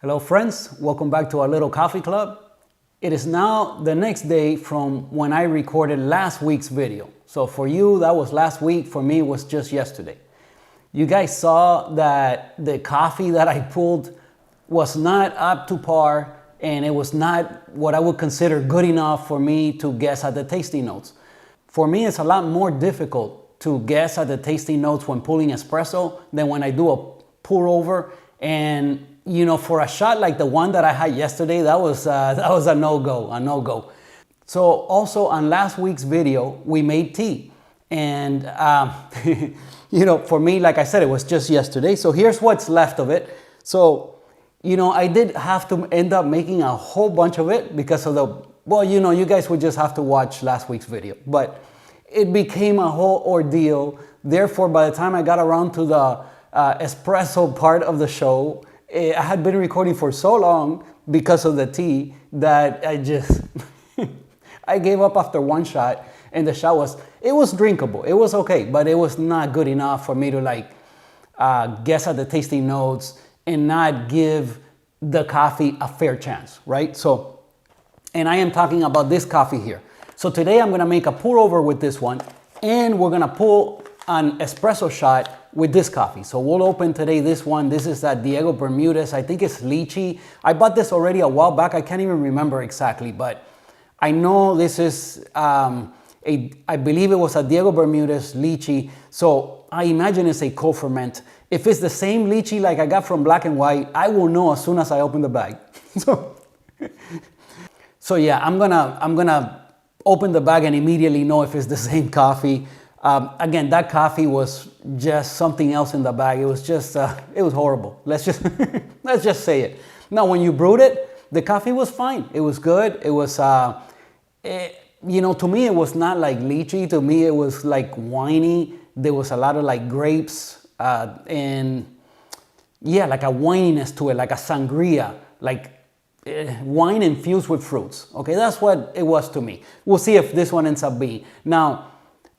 Hello friends, welcome back to our little coffee club. It is now the next day from when I recorded last week's video. So for you, that was last week. For me, it was just yesterday. You guys saw that the coffee that I pulled was not up to par and it was not what I would consider good enough for me to guess at the tasting notes. For me, it's a lot more difficult to guess at the tasting notes when pulling espresso than when I do a pour over. And you know, for a shot like the one that I had yesterday, that was a no-go. So also on last week's video, we made tea. And, you know, for me, like I said, it was just yesterday. So here's what's left of it. So, you know, I did have to end up making a whole bunch of it because of the, well, you know, you guys would just have to watch last week's video. But it became a whole ordeal. Therefore, by the time I got around to the espresso part of the show, I had been recording for so long because of the tea that I just, I gave up after one shot, and the shot it was drinkable. It was okay, but it was not good enough for me to like guess at the tasting notes and not give the coffee a fair chance, right? So, and I am talking about this coffee here. So today I'm gonna make a pour over with this one, and we're gonna pull an espresso shot with this coffee. So we'll open today this one. This is that Diego Bermudez. I think it's lychee. I bought this already a while back. I can't even remember exactly, but I know this is, I believe it was a Diego Bermudez lychee. So I imagine it's a co-ferment. If it's the same lychee like I got from Black and White, I will know as soon as I open the bag. So yeah, I'm gonna open the bag and immediately know if it's the same coffee. Again, that coffee was just something else in the bag. It was just, it was horrible. Let's just, let's just say it. Now, when you brewed it, the coffee was fine. It was good. It was, you know, to me, it was not like lychee. To me, it was like winey. There was a lot of like grapes and yeah, like a wininess to it, like a sangria, like wine infused with fruits. Okay, that's what it was to me. We'll see if this one ends up being. Now,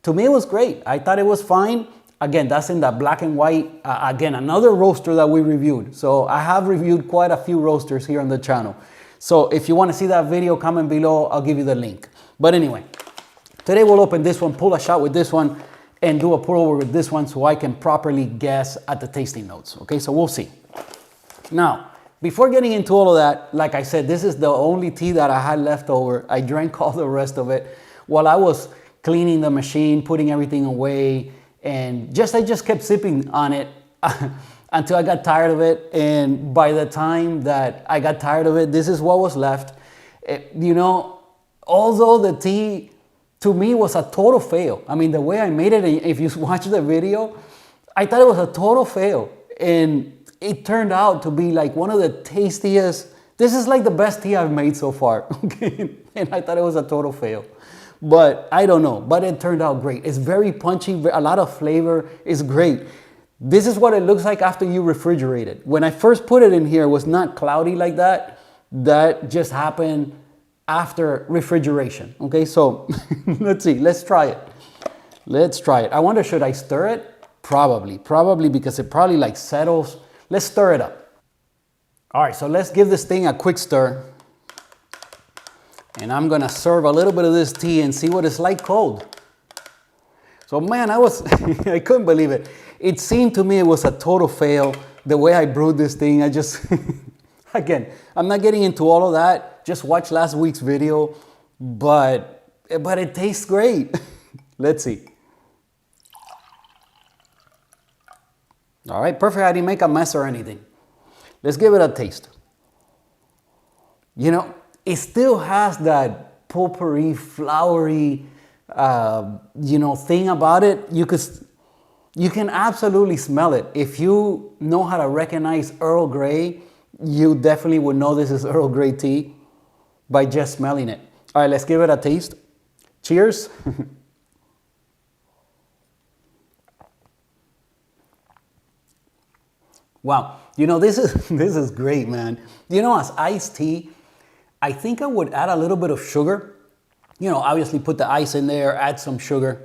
to me, it was great. I thought it was fine. Again, that's in the Black and White. Again, another roaster that we reviewed. So I have reviewed quite a few roasters here on the channel. So if you want to see that video, comment below. I'll give you the link. But anyway, today we'll open this one, pull a shot with this one, and do a pour over with this one so I can properly guess at the tasting notes. Okay, so we'll see. Now, before getting into all of that, like I said, this is the only tea that I had left over. I drank all the rest of it while I was cleaning the machine, putting everything away, and I just kept sipping on it until I got tired of it. And by the time that I got tired of it, this is what was left. You know, although the tea to me was a total fail. I mean, the way I made it, if you watch the video, I thought it was a total fail. And it turned out to be like one of the tastiest. This is like the best tea I've made so far. Okay, and I thought it was a total fail. But I don't know, but it turned out great. It's very punchy, a lot of flavor. It's great. This is what it looks like after you refrigerate it. When I first put it in here, it was not cloudy like that. That just happened after refrigeration. Okay, so let's see, let's try it. Let's try it. I wonder, should I stir it? Probably because it probably like settles. Let's stir it up. All right, so let's give this thing a quick stir. And I'm gonna serve a little bit of this tea and see what it's like cold. So man, I couldn't believe it. It seemed to me it was a total fail. The way I brewed this thing, I just, again, I'm not getting into all of that. Just watch last week's video, but it tastes great. Let's see. All right, perfect. I didn't make a mess or anything. Let's give it a taste. You know, it still has that potpourri, flowery, you know, thing about it. You can absolutely smell it. If you know how to recognize Earl Grey, you definitely would know this is Earl Grey tea by just smelling it. All right, let's give it a taste. Cheers. Wow, you know, this is great, man. You know, as iced tea, I think I would add a little bit of sugar. You know, obviously put the ice in there, add some sugar.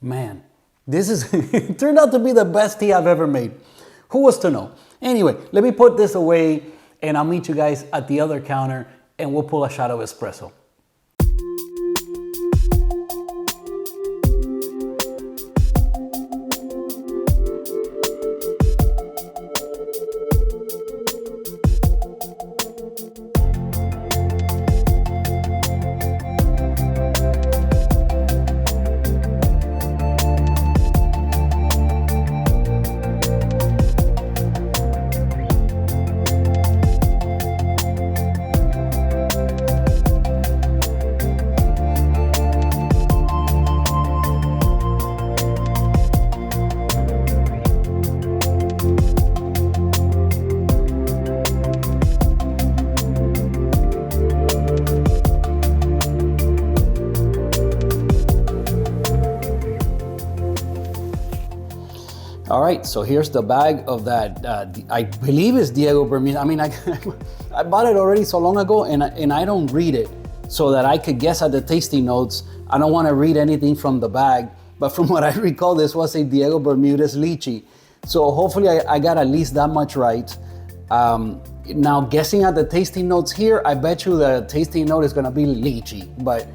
Man, This is, it turned out to be the best tea I've ever made. Who was to know? Anyway, let me put this away and I'll meet you guys at the other counter and we'll pull a shot of espresso. All right, so here's the bag of that, I believe it's Diego Bermudez. I mean, I bought it already so long ago and I don't read it so that I could guess at the tasting notes. I don't wanna read anything from the bag, but from what I recall, this was a Diego Bermudez Lychee. So hopefully I got at least that much right. Now guessing at the tasting notes here, I bet you the tasting note is gonna be lychee, but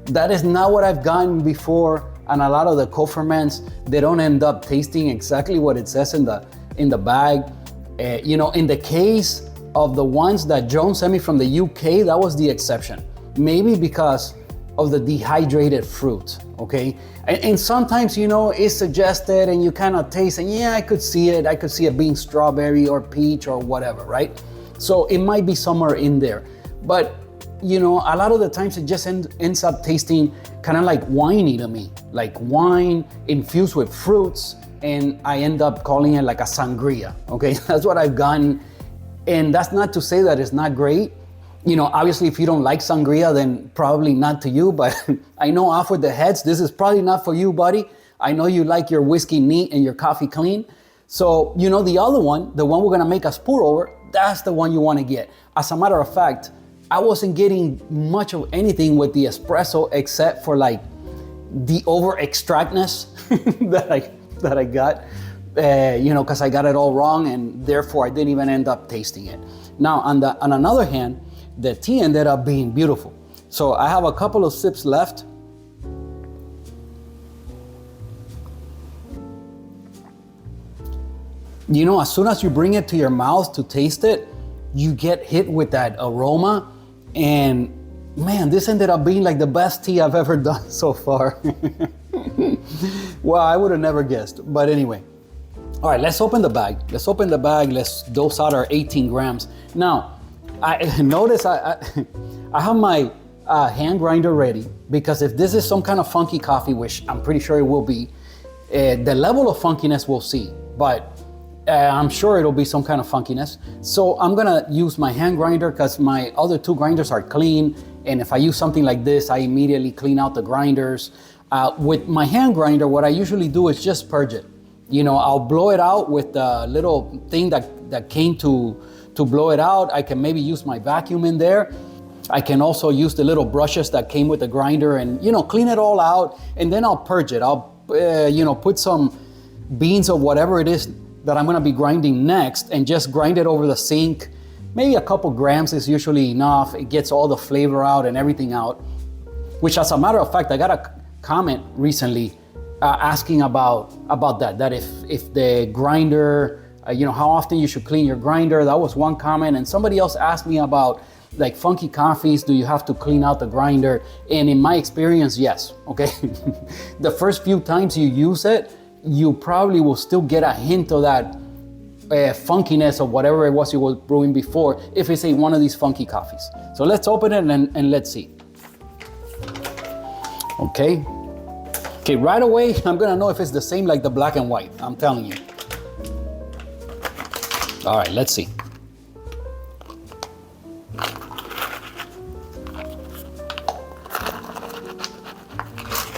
that is not what I've gotten before. And a lot of the co-ferments, they don't end up tasting exactly what it says in the bag. You know, in the case of the ones that Joan sent me from the UK, that was the exception. Maybe because of the dehydrated fruit, okay? And sometimes, you know, it's suggested and you kind of taste and yeah, I could see it. I could see it being strawberry or peach or whatever, right? So it might be somewhere in there. But you know, a lot of the times it just ends up tasting kind of like winey to me, like wine infused with fruits, and I end up calling it like a sangria, okay? That's what I've gotten, and that's not to say that it's not great. You know, obviously if you don't like sangria, then probably not to you, but I know off with the heads, this is probably not for you, buddy. I know you like your whiskey neat and your coffee clean. So, you know, the other one, the one we're gonna make us pour over, that's the one you wanna get. As a matter of fact, I wasn't getting much of anything with the espresso except for like the over extractness that I got, you know, because I got it all wrong and therefore I didn't even end up tasting it. Now, on another hand, the tea ended up being beautiful. So I have a couple of sips left. You know, as soon as you bring it to your mouth to taste it, you get hit with that aroma. And man, this ended up being like the best tea I've ever done so far. Well, I would have never guessed, but anyway. All right, let's open the bag. Let's dose out our 18 grams. Now, I notice I have my hand grinder ready because if this is some kind of funky coffee, which I'm pretty sure it will be, the level of funkiness we'll see, but I'm sure it'll be some kind of funkiness. So I'm gonna use my hand grinder because my other two grinders are clean. And if I use something like this, I immediately clean out the grinders. With my hand grinder, what I usually do is just purge it. You know, I'll blow it out with the little thing that came to blow it out. I can maybe use my vacuum in there. I can also use the little brushes that came with the grinder and, you know, clean it all out. And then I'll purge it. I'll, you know, put some beans or whatever it is that I'm gonna be grinding next and just grind it over the sink. Maybe a couple grams is usually enough. It gets all the flavor out and everything out, which as a matter of fact, I got a comment recently asking about that if the grinder, you know, how often you should clean your grinder. That was one comment. And somebody else asked me about like funky coffees, do you have to clean out the grinder? And in my experience, yes, okay? The first few times you use it, you probably will still get a hint of that funkiness of whatever it was you were brewing before if it's one of these funky coffees. So let's open it and let's see. Okay, right away, I'm gonna know if it's the same like the black and white, I'm telling you. All right, let's see.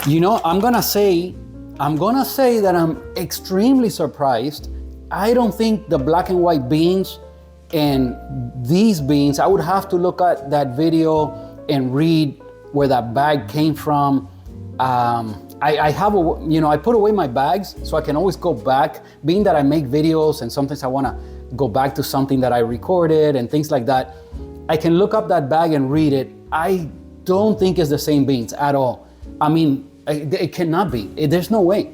You know, I'm gonna say that I'm extremely surprised. I don't think the black and white beans and these beans, I would have to look at that video and read where that bag came from. I have, I put away my bags so I can always go back, being that I make videos and sometimes I wanna go back to something that I recorded and things like that. I can look up that bag and read it. I don't think it's the same beans at all. I mean, it cannot be. There's no way.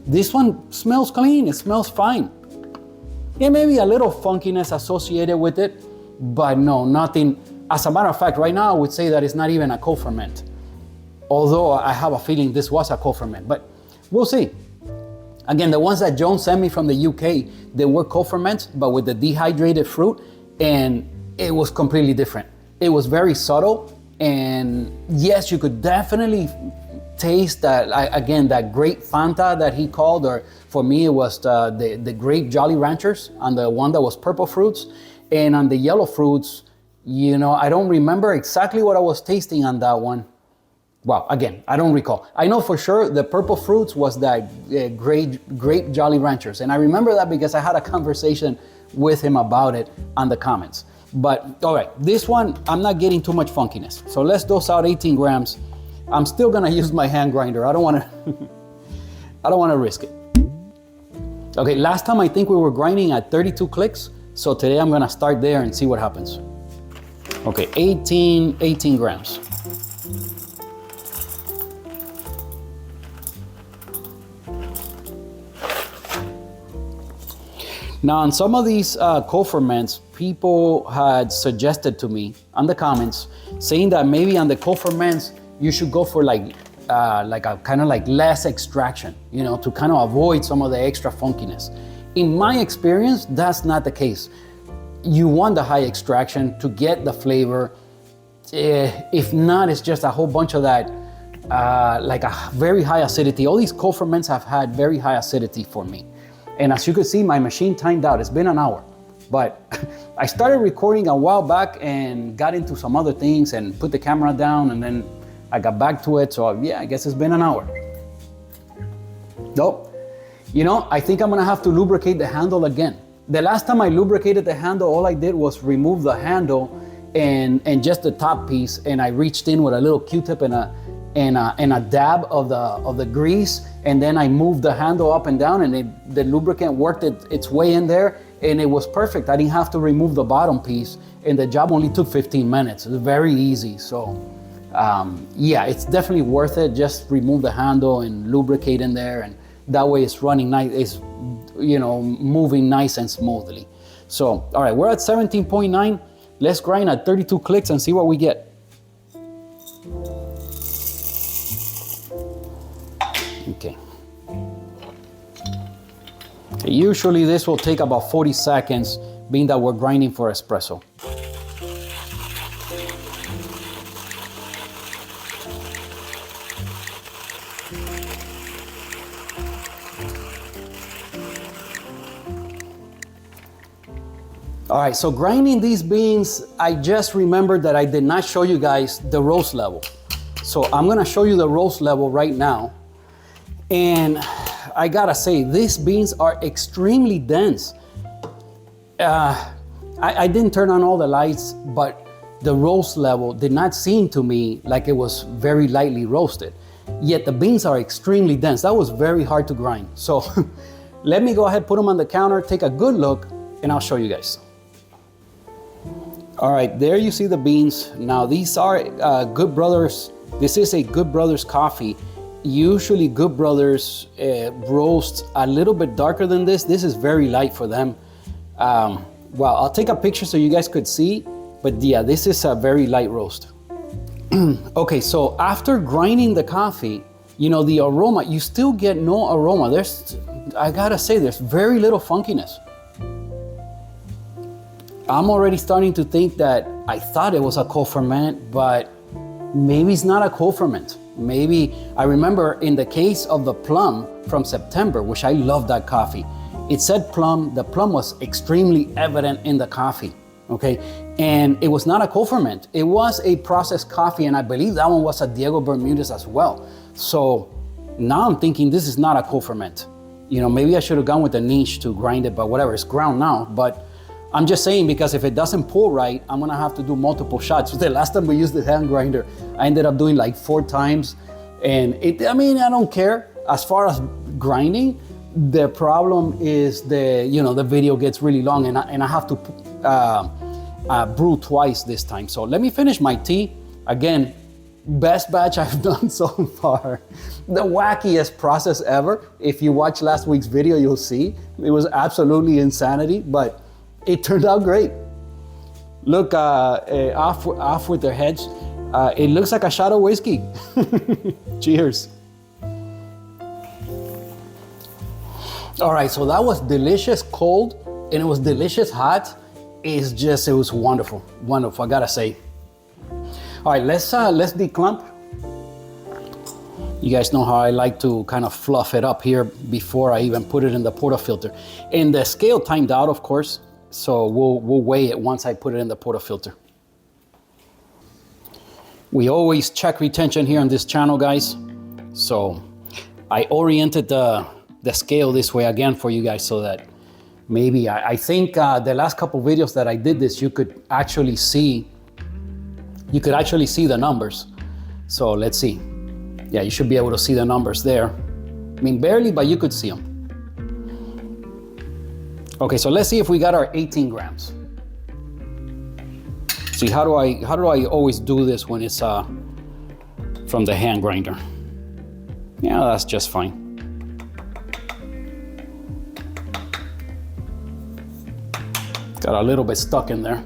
This one smells clean, it smells fine. There may be a little funkiness associated with it, but no, nothing. As a matter of fact, right now I would say that it's not even a co-ferment. Although I have a feeling this was a co-ferment, but we'll see. Again, the ones that Joan sent me from the UK, they were co-ferments, but with the dehydrated fruit, and it was completely different. It was very subtle, and yes, you could definitely taste that, again, that grape Fanta that he called, or for me it was the grape Jolly Ranchers on the one that was purple fruits, and on the yellow fruits, I don't remember exactly what I was tasting on that one. Well, again, I don't recall. I know for sure the purple fruits was that grape Jolly Ranchers. And I remember that because I had a conversation with him about it on the comments. But all right, this one, I'm not getting too much funkiness. So let's dose out 18 grams. I'm still gonna use my hand grinder. I don't wanna risk it. Okay, last time I think we were grinding at 32 clicks. So today I'm gonna start there and see what happens. Okay, 18 grams. Now, on some of these co-ferments, people had suggested to me on the comments, saying that maybe on the co-ferments, you should go for like a kind of like less extraction, to kind of avoid some of the extra funkiness. In my experience, that's not the case. You want the high extraction to get the flavor. If not, it's just a whole bunch of that, like a very high acidity. All these co-ferments have had very high acidity for me. And as you can see, my machine timed out. It's been an hour. But I started recording a while back and got into some other things and put the camera down, and then I got back to it. So yeah, I guess it's been an hour. Nope. I think I'm gonna have to lubricate the handle again. The last time I lubricated the handle, all I did was remove the handle and just the top piece, and I reached in with a little Q-tip and a dab of the grease, and then I moved the handle up and down, and the lubricant worked its way in there, and it was perfect. I didn't have to remove the bottom piece, and the job only took 15 minutes. It was very easy. So yeah, it's definitely worth it. Just remove the handle and lubricate in there, and that way it's running nice, it's moving nice and smoothly. So all right, we're at 17.9. Let's grind at 32 clicks and see what we get. Okay. Usually this will take about 40 seconds, being that we're grinding for espresso. All right, so grinding these beans, I just remembered that I did not show you guys the roast level. So I'm gonna show you the roast level right now. And I gotta say, these beans are extremely dense. I didn't turn on all the lights, but the roast level did not seem to me like it was very lightly roasted. Yet the beans are extremely dense. That was very hard to grind. So let me go ahead, put them on the counter, take a good look, and I'll show you guys. All right, there you see the beans. Now these are Good Brothers. This is a Good Brothers coffee. Usually Good Brothers roast a little bit darker than this. This is very light for them. Well, I'll take a picture so you guys could see, but yeah, this is a very light roast. Okay, so after grinding the coffee, the aroma, you still get no aroma. I gotta say, there's very little funkiness. I'm already starting to think that I thought it was a co-ferment, but maybe it's not a co-ferment. Maybe, I remember in the case of the plum from September, which I love that coffee, it said plum, the plum was extremely evident in the coffee, okay? And it was not a co-ferment. It was a processed coffee, and I believe that one was a Diego Bermudez as well. So now I'm thinking this is not a co-ferment. Maybe I should have gone with the niche to grind it, but whatever, it's ground now. But I'm just saying, because if it doesn't pull right, I'm gonna have to do multiple shots. The last time we used the hand grinder, I ended up doing like 4 times, And I mean, I don't care. As far as grinding, the problem is the video gets really long, and I have to brew twice this time. So let me finish my tea. Again, best batch I've done so far. The wackiest process ever. If you watch last week's video, you'll see. It was absolutely insanity, but it turned out great. Look, off with their heads. It looks like a shot of whiskey. Cheers. All right, so that was delicious cold, and it was delicious hot. It was wonderful, wonderful, I gotta say. All right, let's declump. You guys know how I like to kind of fluff it up here before I even put it in the portafilter. And the scale timed out, of course, so we'll weigh it once I put it in the portafilter. We always check retention here on this channel, guys. So I oriented the scale this way again for you guys so that maybe, I think the last couple videos that I did this, you could actually see the numbers. So let's see. Yeah, you should be able to see the numbers there. I mean, barely, but you could see them. Okay, so let's see if we got our 18 grams. See, how do I always do this when it's from the hand grinder? Yeah, that's just fine. Got a little bit stuck in there.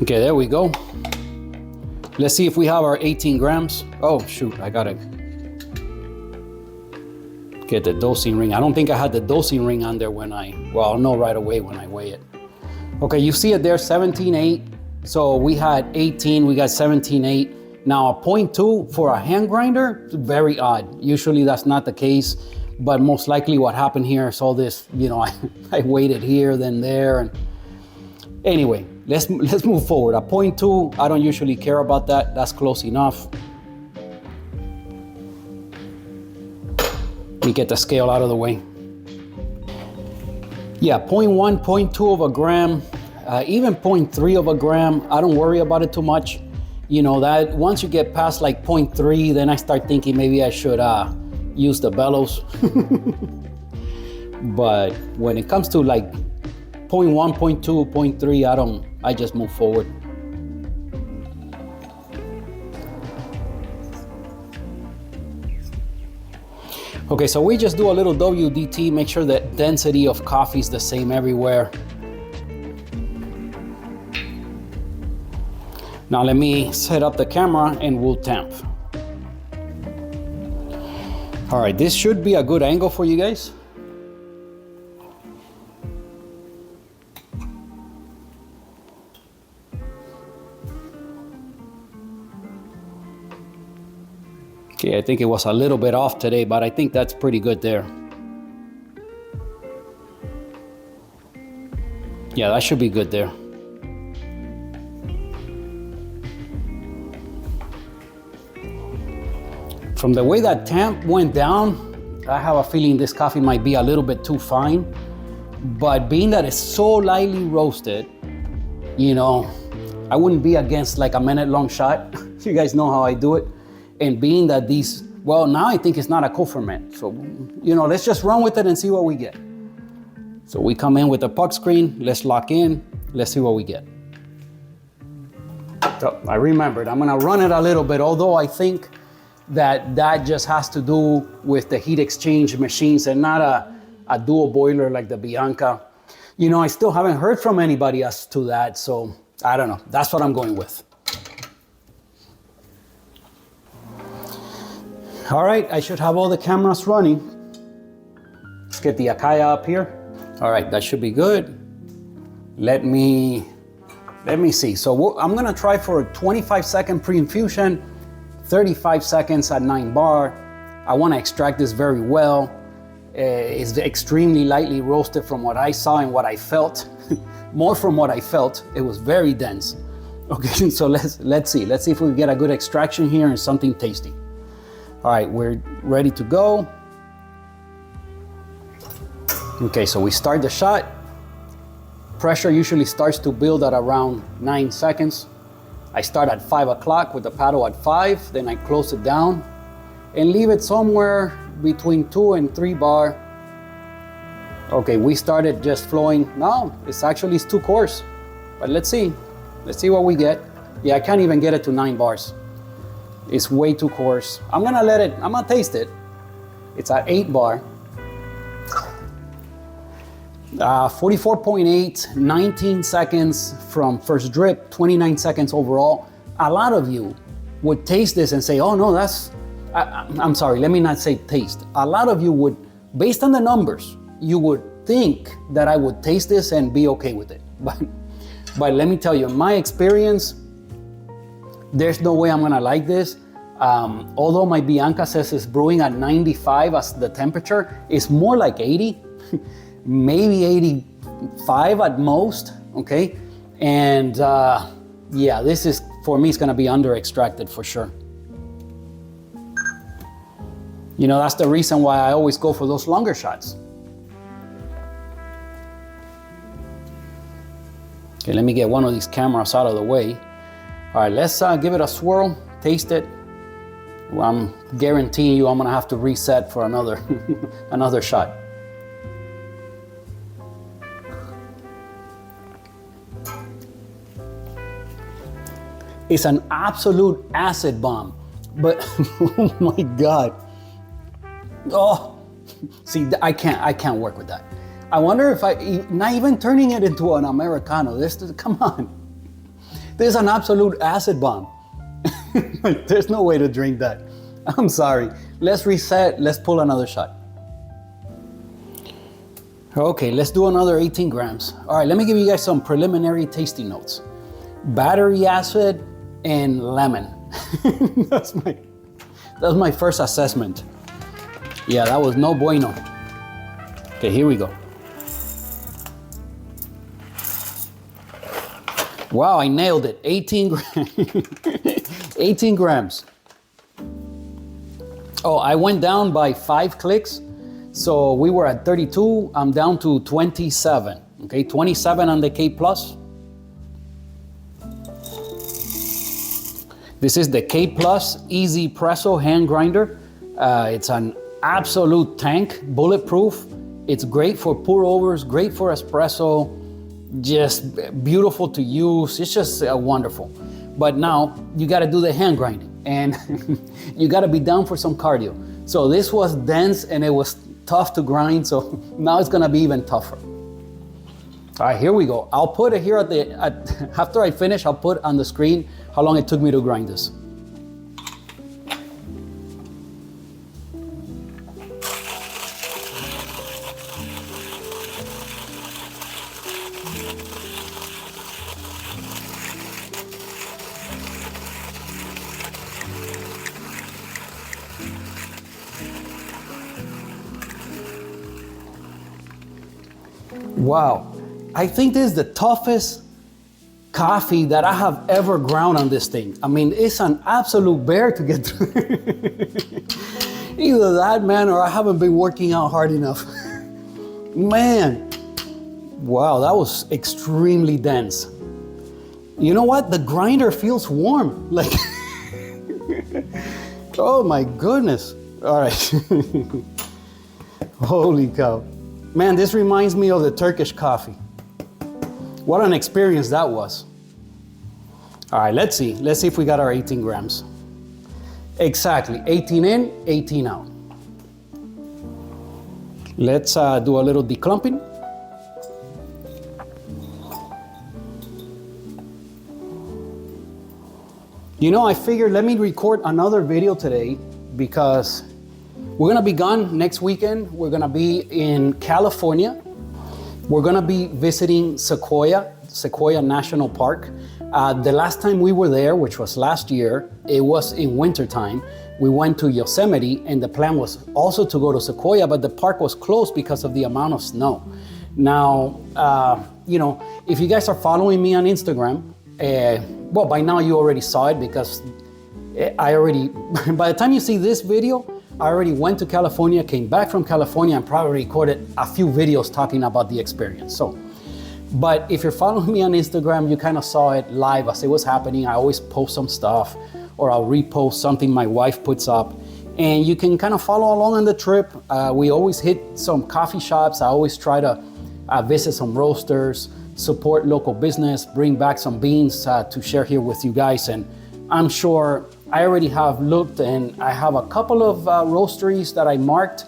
Okay, there we go. Let's see if we have our 18 grams. Oh, shoot, I gotta get the dosing ring. I don't think I had the dosing ring on there well, I'll know right away when I weigh it. Okay, you see it there, 17.8. So we had 18, we got 17.8. Now a 0.2 for a hand grinder, very odd. Usually that's not the case, but most likely what happened here is all this, I weighed it here, then there. And anyway, let's move forward. A 0.2, I don't usually care about that. That's close enough. Let me get the scale out of the way. Yeah, 0.1, 0.2 of a gram, even 0.3 of a gram. I don't worry about it too much. That once you get past like 0.3, then I start thinking maybe I should use the bellows. But when it comes to like 0.1, 0.2, 0.3, I just move forward. Okay, so we just do a little WDT, make sure that density of coffee is the same everywhere. Now let me set up the camera and we'll temp. All right, this should be a good angle for you guys. Okay, I think it was a little bit off today, but I think that's pretty good there. Yeah, that should be good there. From the way that temp went down, I have a feeling this coffee might be a little bit too fine, but being that it's so lightly roasted, I wouldn't be against like a minute-long shot. You guys know how I do it. And being that now I think it's not a co-ferment. So, let's just run with it and see what we get. So we come in with the puck screen, let's lock in, let's see what we get. So I remembered, I'm gonna run it a little bit, although I think that just has to do with the heat exchange machines and not a dual boiler like the Bianca. I still haven't heard from anybody as to that, so I don't know. That's what I'm going with. All right, I should have all the cameras running. Let's get the Akaya up here. All right, that should be good. Let me see. So I'm gonna try for a 25-second pre-infusion, 35 seconds at 9 bar. I wanna extract this very well. It's extremely lightly roasted from what I saw and what I felt. More from what I felt. It was very dense. Okay, so let's see. Let's see if we can get a good extraction here and something tasty. All right, we're ready to go. Okay, so we start the shot. Pressure usually starts to build at around 9 seconds. I start at 5 o'clock with the paddle at 5, then I close it down and leave it somewhere between 2 and 3 bar. Okay, we started just flowing. No, it's 2 course, but let's see what we get. Yeah, I can't even get it to 9 bars. It's way too coarse. I'm gonna taste it. It's at 8 bar. 44.8, 19 seconds from first drip, 29 seconds overall. A lot of you would taste this and say, oh no, I'm sorry, let me not say taste. A lot of you would, based on the numbers, you would think that I would taste this and be okay with it. But let me tell you, in my experience, there's no way I'm gonna like this. Although my Bianca says it's brewing at 95 as the temperature, it's more like 80. Maybe 85 at most, okay? And yeah, this is, for me, it's gonna be under extracted for sure. You know, that's the reason why I always go for those longer shots. Okay, let me get one of these cameras out of the way. All right, let's give it a swirl, taste it. Well, I'm guaranteeing you I'm gonna have to reset for another, another shot. It's an absolute acid bomb, but oh my God. Oh, see, I can't work with that. I wonder if not even turning it into an Americano, come on. This is an absolute acid bomb. There's no way to drink that. I'm sorry. Let's reset, let's pull another shot. Okay, let's do another 18 grams. All right, let me give you guys some preliminary tasting notes. Battery acid and lemon. That's my first assessment. Yeah, that was no bueno. Okay, here we go. Wow, I nailed it. 18 grams. 18 grams. Oh, I went down by 5 clicks. So we were at 32, I'm down to 27. Okay, 27 on the K Plus. This is the K Plus Easy Presso hand grinder. It's an absolute tank, bulletproof. It's great for pour overs, great for espresso, just beautiful to use. It's just wonderful. But now you gotta do the hand grinding and you gotta be down for some cardio. So this was dense and it was tough to grind. So now it's gonna be even tougher. All right, here we go. I'll put it here after I finish, I'll put on the screen how long it took me to grind this. Wow, I think this is the toughest coffee that I have ever ground on this thing. I mean, it's an absolute bear to get through. Either that, man, or I haven't been working out hard enough. Man, wow, that was extremely dense. You know what? The grinder feels warm. Like, oh my goodness. All right. Holy cow. Man, this reminds me of the Turkish coffee. What an experience that was. All right, let's see. Let's see if we got our 18 grams. Exactly, 18 in, 18 out. Let's do a little declumping. You know, I figured let me record another video today because we're gonna be gone next weekend. We're gonna be in California. We're gonna be visiting Sequoia National Park. The last time we were there, which was last year, it was in wintertime. We went to Yosemite and the plan was also to go to Sequoia, but the park was closed because of the amount of snow. Now, you know, if you guys are following me on Instagram, well, by now you already saw it because by the time you see this video, I already went to California, came back from California, and probably recorded a few videos talking about the experience. So, but if you're following me on Instagram, you kind of saw it live as it was happening. I always post some stuff, or I'll repost something my wife puts up, and you can kind of follow along on the trip. We always hit some coffee shops. I always try to visit some roasters, support local business, bring back some beans to share here with you guys. And I'm sure I already have looked, and I have a couple of roasteries that I marked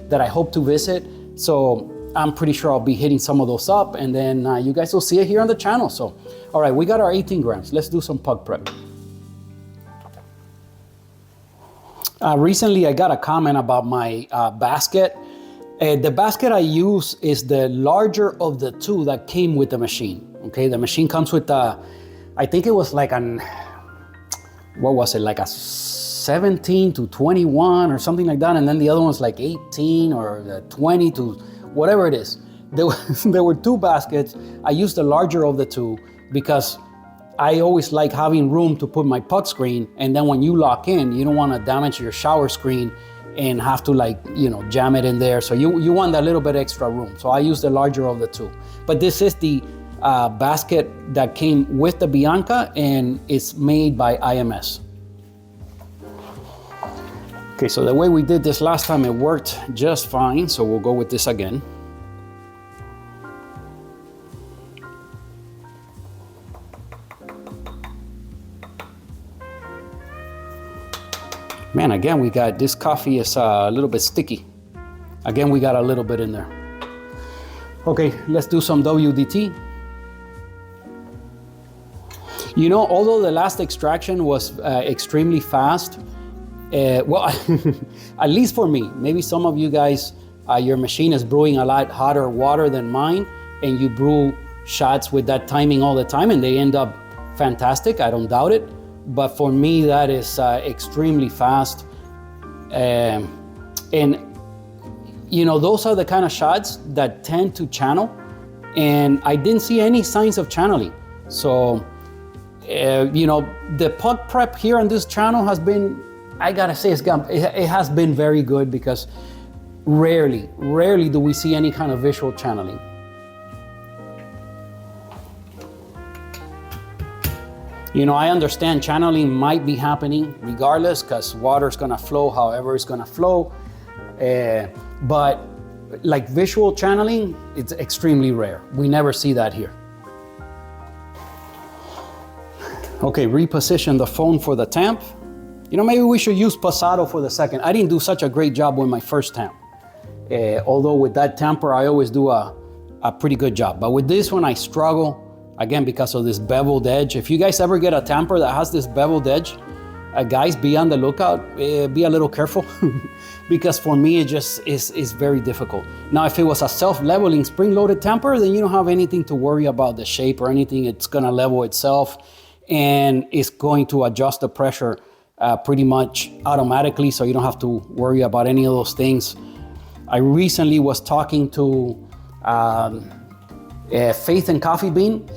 that I hope to visit. So I'm pretty sure I'll be hitting some of those up, and then you guys will see it here on the channel. So, all right, we got our 18 grams. Let's do some pug prep. Recently, I got a comment about my basket. The basket I use is the larger of the two that came with the machine. Okay, the machine comes with I think it was like what was it, like a 17 to 21 or something like that, and then the other one's like 18 or 20 to whatever it is. There were two baskets. I used the larger of the two because I always like having room to put my puck screen, and then when you lock in, you don't want to damage your shower screen and have to, like, you know, jam it in there. So you want that little bit extra room. So I use the larger of the two. But this is the basket that came with the Bianca, and it's made by IMS. Okay, so the way we did this last time, it worked just fine. So we'll go with this again. Man, again, we got, this coffee is a little bit sticky. Again, we got a little bit in there. Okay, let's do some WDT. You know, although the last extraction was extremely fast, well, at least for me, maybe some of you guys, your machine is brewing a lot hotter water than mine, and you brew shots with that timing all the time, and they end up fantastic. I don't doubt it. But for me, that is extremely fast. And, you know, those are the kind of shots that tend to channel. And I didn't see any signs of channeling. So, you know, the puck prep here on this channel has been, I gotta say, it has been very good, because rarely do we see any kind of visual channeling. You know, I understand channeling might be happening regardless, because water's gonna flow however it's gonna flow. But like visual channeling, it's extremely rare. We never see that here. Okay, reposition the phone for the tamp. You know, maybe we should use Pasado for the second. I didn't do such a great job with my first tamp. Although with that tamper, I always do a pretty good job. But with this one, I struggle. Again, because of this beveled edge. If you guys ever get a tamper that has this beveled edge, guys, be on the lookout, be a little careful, because for me, it just is very difficult. Now, if it was a self-leveling spring-loaded tamper, then you don't have anything to worry about the shape or anything. It's gonna level itself, and it's going to adjust the pressure pretty much automatically, so you don't have to worry about any of those things. I recently was talking to Faith and Coffee Bean.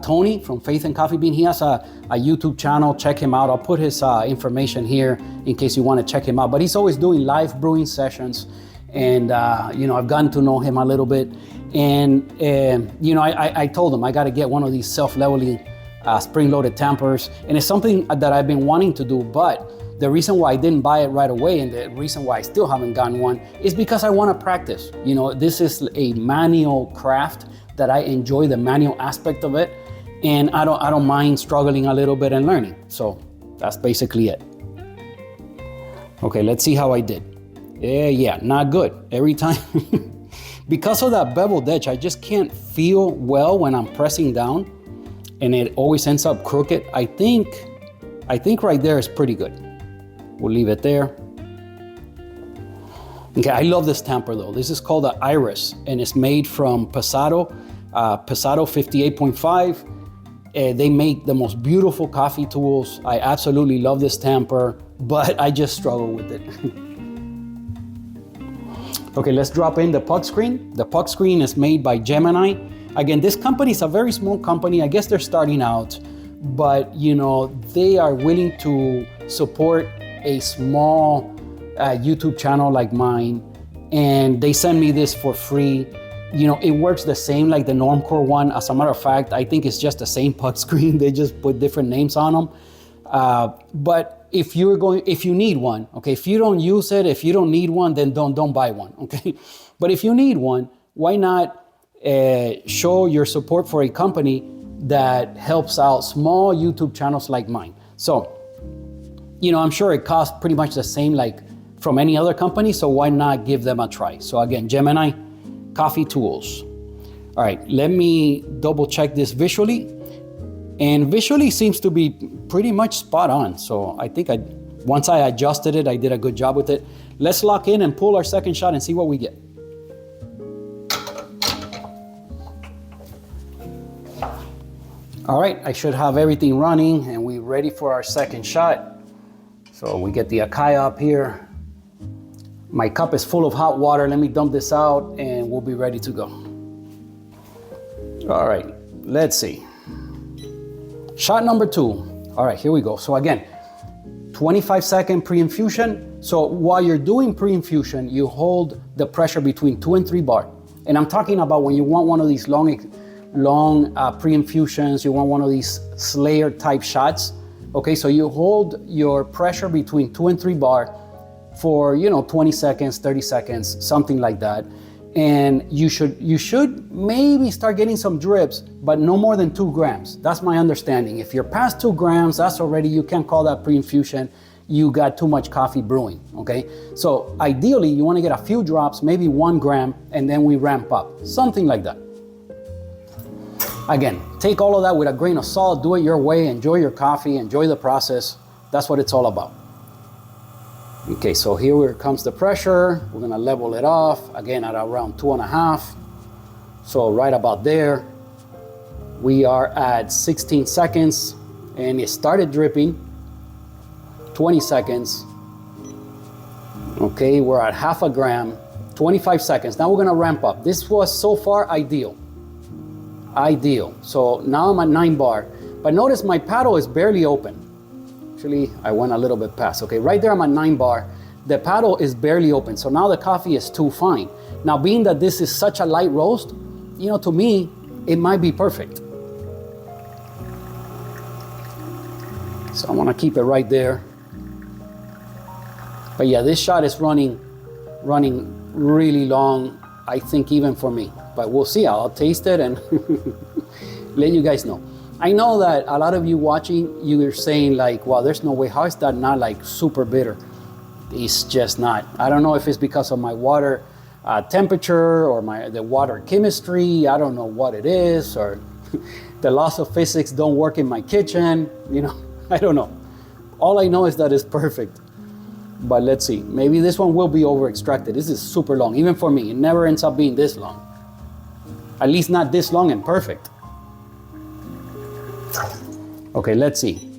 Tony from Faith and Coffee Bean, he has a YouTube channel. Check him out. I'll put his information here in case you want to check him out. But he's always doing live brewing sessions, and you know, I've gotten to know him a little bit. And you know, I told him I got to get one of these self-leveling spring-loaded tampers, and it's something that I've been wanting to do. But the reason why I didn't buy it right away, and the reason why I still haven't gotten one, is because I want to practice. You know, this is a manual craft that I enjoy, the manual aspect of it, and I don't mind struggling a little bit and learning. So that's basically it. Okay, let's see how I did. Yeah, not good every time. Because of that beveled edge, I just can't feel well when I'm pressing down, and it always ends up crooked. I think right there is pretty good. We'll leave it there. Okay, I love this tamper though. This is called the Iris, and it's made from Pasado 58.5. They make the most beautiful coffee tools. I absolutely love this tamper, but I just struggle with it. Okay, let's drop in the puck screen. The puck screen is made by Gemini. Again, this company is a very small company. I guess they're starting out, but you know, they are willing to support a small YouTube channel like mine, and they send me this for free. You know, it works the same like the Normcore one. As a matter of fact, I think it's just the same puck screen. They just put different names on them. But if you need one, okay, if you don't use it, if you don't need one, then don't buy one, okay? But if you need one, why not show your support for a company that helps out small YouTube channels like mine? So, you know, I'm sure it costs pretty much the same like from any other company, so why not give them a try? So again, Gemini Coffee Tools. All right, let me double check this visually. And visually seems to be pretty much spot on. So I think once I adjusted it, I did a good job with it. Let's lock in and pull our second shot and see what we get. All right, I should have everything running and we're ready for our second shot. So we get the Acai up here. My cup is full of hot water. Let me dump this out and we'll be ready to go. All right, let's see. Shot number 2. All right, here we go. So again, 25-second pre-infusion. So while you're doing pre-infusion, you hold the pressure between 2 and 3 bar. And I'm talking about when you want one of these long pre-infusions, you want one of these Slayer type shots. Okay, so you hold your pressure between 2 and 3 bar for, you know, 20 seconds, 30 seconds, something like that. And you should maybe start getting some drips, but no more than 2 grams. That's my understanding. If you're past 2 grams, that's already, you can't call that pre-infusion. You got too much coffee brewing, okay? So ideally, you wanna get a few drops, maybe 1 gram, and then we ramp up, something like that. Again, take all of that with a grain of salt, do it your way, enjoy your coffee, enjoy the process. That's what it's all about. Okay, so here comes the pressure. We're gonna level it off, again at around 2.5. So right about there. We are at 16 seconds and it started dripping. 20 seconds. Okay, we're at 0.5 gram, 25 seconds. Now we're gonna ramp up. This was so far ideal. Ideal. So now I'm at 9 bar, but notice my paddle is barely open. Actually, I went a little bit past. Okay, right there I'm at 9 bar. The paddle is barely open. So now the coffee is too fine. Now being that this is such a light roast, you know, to me, it might be perfect. So I want to keep it right there. But yeah, this shot is running really long, I think even for me. But we'll see, I'll taste it and let you guys know. I know that a lot of you watching, you're saying like, wow, there's no way, how is that not like super bitter? It's just not. I don't know if it's because of my water temperature or the water chemistry. I don't know what it is, or the laws of physics don't work in my kitchen. You know, I don't know. All I know is that it's perfect. But let's see, maybe this one will be over extracted. This is super long, even for me. It never ends up being this long. At least not this long and perfect. Okay, let's see.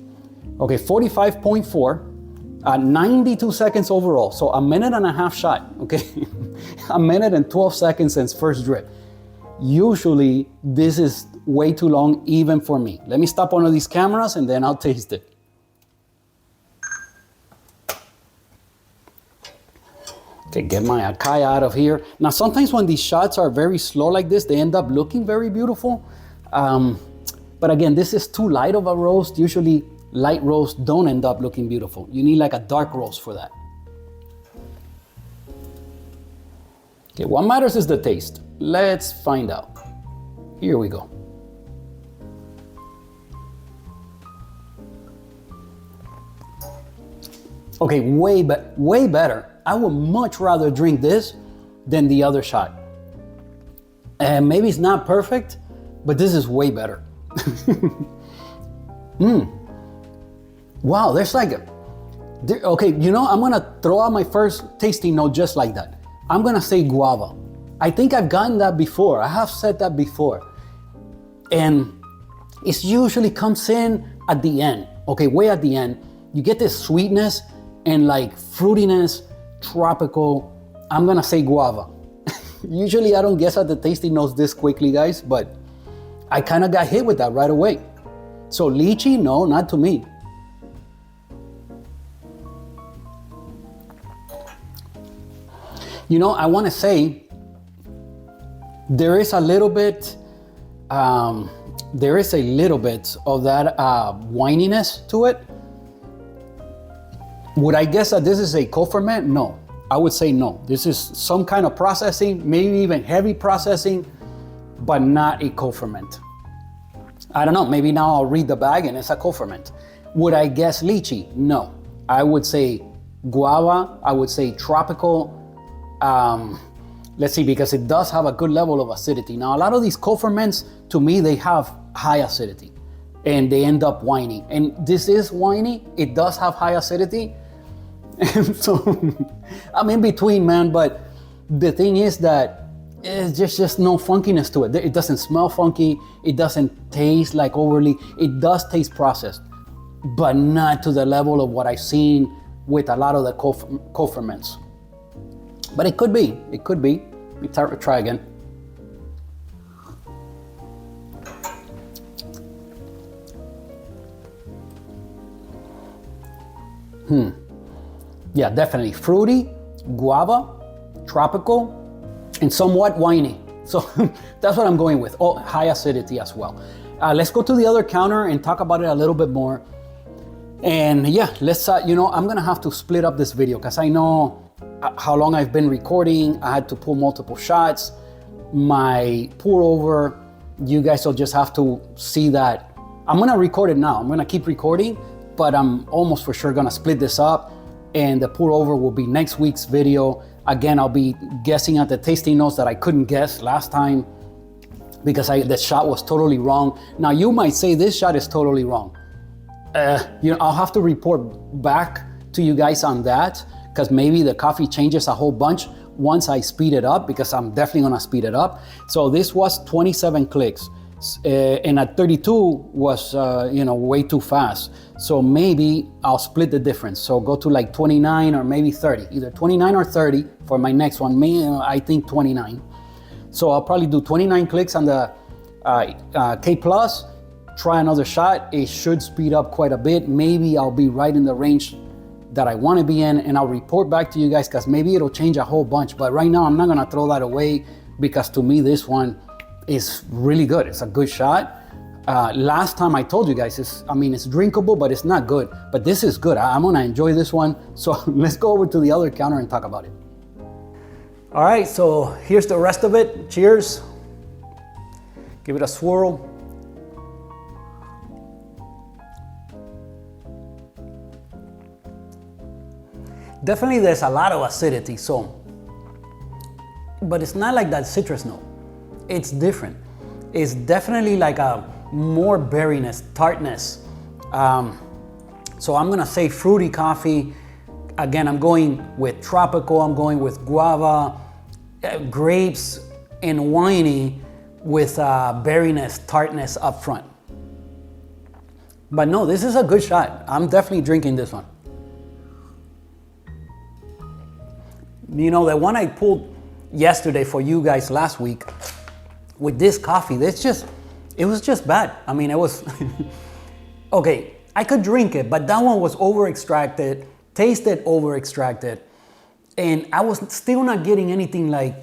Okay, 45.4, 92 seconds overall. So 1.5 minute shot, okay? 1 minute and 12 seconds since first drip. Usually this is way too long even for me. Let me stop one of these cameras and then I'll taste it. Okay, get my Acai out of here. Now sometimes when these shots are very slow like this, they end up looking very beautiful. But again, this is too light of a roast. Usually light roasts don't end up looking beautiful. You need like a dark roast for that. Okay, what matters is the taste. Let's find out. Here we go. Okay, way better. I would much rather drink this than the other shot. And maybe it's not perfect, but this is way better. Wow, there's like okay, you know, I'm gonna throw out my first tasting note just like that. I'm gonna say guava. I think I've gotten that before. I have said that before. And it usually comes in at the end. Okay, way at the end. You get this sweetness and like fruitiness, tropical. I'm gonna say guava. Usually I don't guess at the tasting notes this quickly, guys, but I kind of got hit with that right away. So lychee, no, not to me. You know, I want to say there is a little bit of that wininess to it. Would I guess that this is a co-ferment? No, I would say no. This is some kind of processing, maybe even heavy processing, but not a co-ferment. I don't know, maybe now I'll read the bag and it's a co-ferment. Would I guess lychee? No, I would say guava, I would say tropical. Let's see, because it does have a good level of acidity. Now, a lot of these co-ferments, to me, they have high acidity and they end up winey. And this is winey, it does have high acidity. And so I'm in between, man, but the thing is that it's just no funkiness to it. It doesn't smell funky. It doesn't taste like overly, it does taste processed, but not to the level of what I've seen with a lot of the co-ferments. But it could be. Let me try again. Yeah, definitely fruity, guava, tropical, and somewhat winey. So that's what I'm going with. Oh, high acidity as well. Let's go to the other counter and talk about it a little bit more. And yeah, let's, I'm gonna have to split up this video because I know how long I've been recording. I had to pull multiple shots. My pour over, you guys will just have to see that. I'm gonna record it now. I'm gonna keep recording, but I'm almost for sure gonna split this up, and the pour over will be next week's video. Again, I'll be guessing at the tasting notes that I couldn't guess last time because the shot was totally wrong. Now you might say this shot is totally wrong. I'll have to report back to you guys on that, because maybe the coffee changes a whole bunch once I speed it up, because I'm definitely gonna speed it up. So this was 27 clicks, and at 32 was way too fast. So maybe I'll split the difference. So go to like 29 or maybe 30, either 29 or 30 for my next one. Maybe I think 29. So I'll probably do 29 clicks on the K Plus, try another shot. It should speed up quite a bit. Maybe I'll be right in the range that I want to be in, and I'll report back to you guys, because maybe it'll change a whole bunch. But right now I'm not gonna throw that away, because to me this one is really good. It's a good shot. Last time I told you guys, it's drinkable, but it's not good. But this is good. I'm gonna enjoy this one. So let's go over to the other counter and talk about it. All right, so here's the rest of it. Cheers. Give it a swirl. Definitely there's a lot of acidity, but it's not like that citrus note. It's different. It's definitely like a more berryness, tartness. So I'm gonna say fruity coffee. Again, I'm going with tropical, I'm going with guava, grapes, and winey with berryness, tartness up front. But no, this is a good shot. I'm definitely drinking this one. You know, the one I pulled yesterday for you guys last week with this coffee, it was just bad. I mean, it was, okay, I could drink it, but that one was over-extracted, tasted over-extracted, and I was still not getting anything like,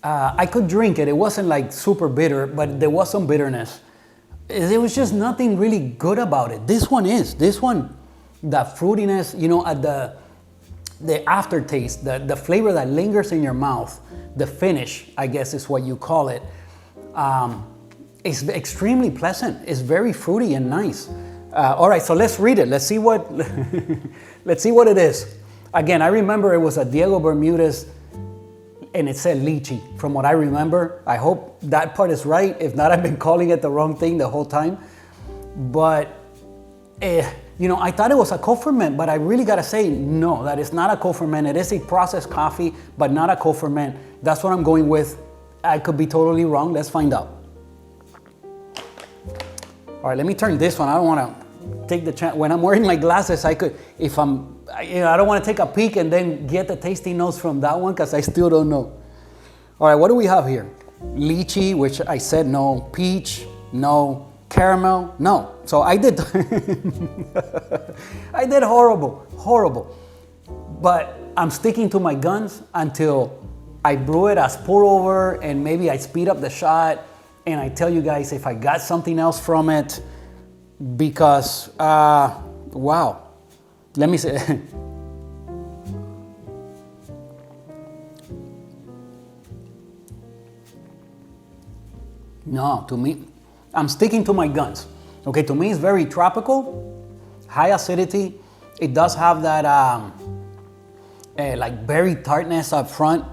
I could drink it. It wasn't like super bitter, but there was some bitterness. There was just nothing really good about it. This one, the fruitiness, at the aftertaste, the flavor that lingers in your mouth, the finish, I guess is what you call it, is extremely pleasant. It's very fruity and nice. All right, so let's read it. Let's see what it is. Again, I remember it was a Diego Bermudez, and it said lychee, from what I remember. I hope that part is right. If not, I've been calling it the wrong thing the whole time. But I thought it was a co-ferment, but I really gotta say, no, that is not a co-ferment. It is a processed coffee, but not a co-ferment. That's what I'm going with. I could be totally wrong. Let's find out. All right, let me turn this one. I don't wanna take the chance. When I'm wearing my glasses, I don't wanna take a peek and then get the tasting notes from that one, because I still don't know. All right, what do we have here? Lychee, which I said no. Peach, no. Caramel, no. So I did, I did horrible. But I'm sticking to my guns until I brew it as pour over, and maybe I speed up the shot and I tell you guys if I got something else from it, because, wow. Let me say, no, to me, I'm sticking to my guns. Okay, to me it's very tropical, high acidity. It does have that like berry tartness up front,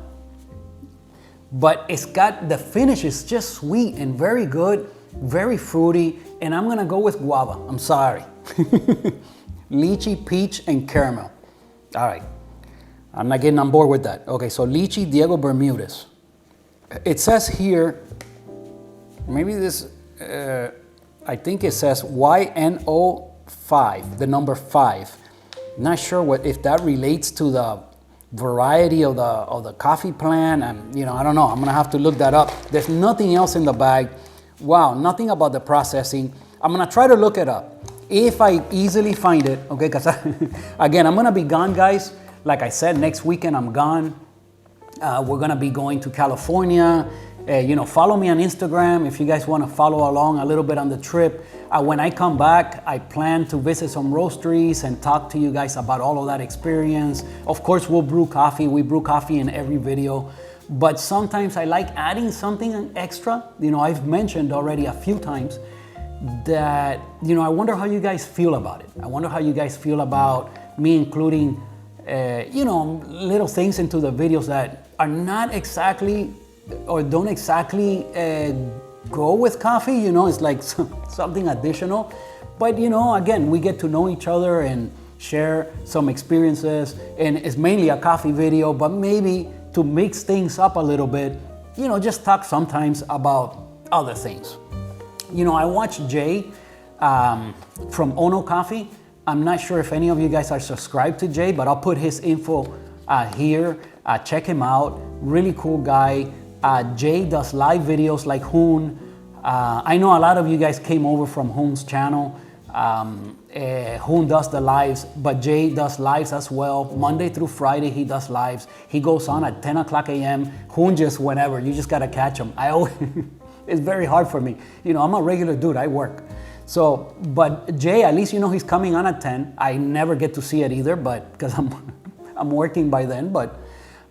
but it's got, the finish is just sweet and very good, very fruity, and I'm gonna go with guava. I'm sorry. Lychee, peach, and caramel. All right, I'm not getting on board with that. Okay, so lychee, Diego Bermudez. It says here, maybe this, I think it says YNO5, the number 5. Not sure if that relates to the variety of the coffee plant, and I don't know. I'm gonna have to look that up. There's nothing else in the bag. Wow, nothing about the processing. I'm gonna try to look it up if I easily find it. Okay, because again, I'm gonna be gone, guys. Like I said, next weekend I'm gone. We're gonna be going to California. Follow me on Instagram if you guys want to follow along a little bit on the trip. When I come back, I plan to visit some roasteries and talk to you guys about all of that experience. Of course, we'll brew coffee. We brew coffee in every video, but sometimes I like adding something extra. I've mentioned already a few times that, I wonder how you guys feel about it. I wonder how you guys feel about me including, little things into the videos that are not exactly or don't exactly go with coffee. It's like something additional. But again, we get to know each other and share some experiences, and it's mainly a coffee video, but maybe to mix things up a little bit, just talk sometimes about other things. I watched Jay from Ono Coffee. I'm not sure if any of you guys are subscribed to Jay, but I'll put his info here. Check him out. Really cool guy. Jay does live videos like Hoon. I know a lot of you guys came over from Hoon's channel. Hoon does the lives, but Jay does lives as well. Monday through Friday, he does lives. He goes on at 10 o'clock a.m. Hoon just whenever. You just gotta catch him. It's very hard for me. I'm a regular dude. I work. So, but Jay, at least he's coming on at 10. I never get to see it either, but because I'm working by then. But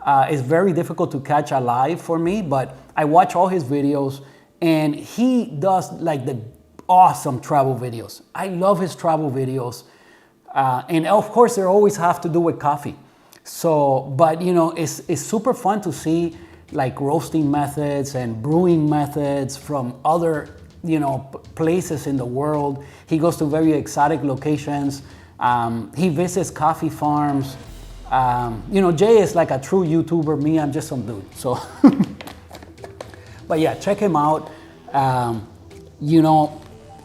it's very difficult to catch a live for me. But I watch all his videos, and he does like the awesome travel videos. I love his travel videos, and of course they always have to do with coffee. So, but it's super fun to see like roasting methods and brewing methods from other places in the world. He goes to very exotic locations. He visits coffee farms. Jay is like a true YouTuber. Me, I'm just some dude. So, but yeah, check him out.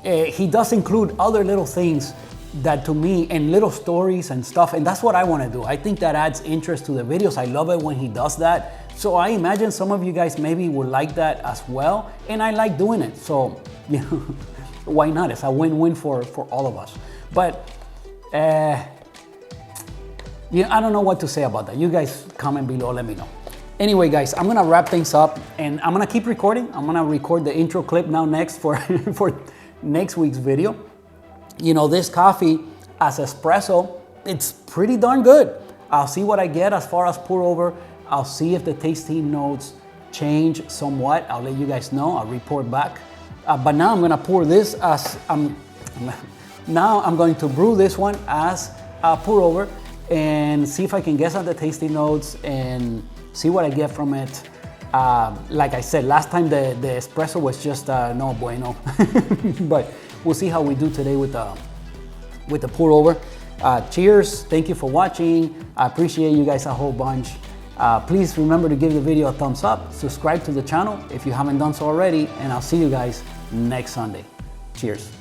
He does include other little things that to me, and little stories and stuff, and that's what I want to do. I think that adds interest to the videos. I love it when he does that. So I imagine some of you guys maybe would like that as well, and I like doing it. So, why not? It's a win-win for all of us. But I don't know what to say about that. You guys comment below, let me know. Anyway, guys, I'm gonna wrap things up, and I'm gonna keep recording. I'm gonna record the intro clip now next for next week's video. This coffee as espresso, it's pretty darn good. I'll see what I get as far as pour over. I'll see if the tasting notes change somewhat. I'll let you guys know. I'll report back. But now I'm gonna pour this as now I'm going to brew this one as a pour over and see if I can guess at the tasting notes and see what I get from it. Like I said, last time the espresso was just no bueno. But we'll see how we do today with the pour over. Cheers, thank you for watching. I appreciate you guys a whole bunch. Please remember to give the video a thumbs up, subscribe to the channel if you haven't done so already, and I'll see you guys next Sunday. Cheers.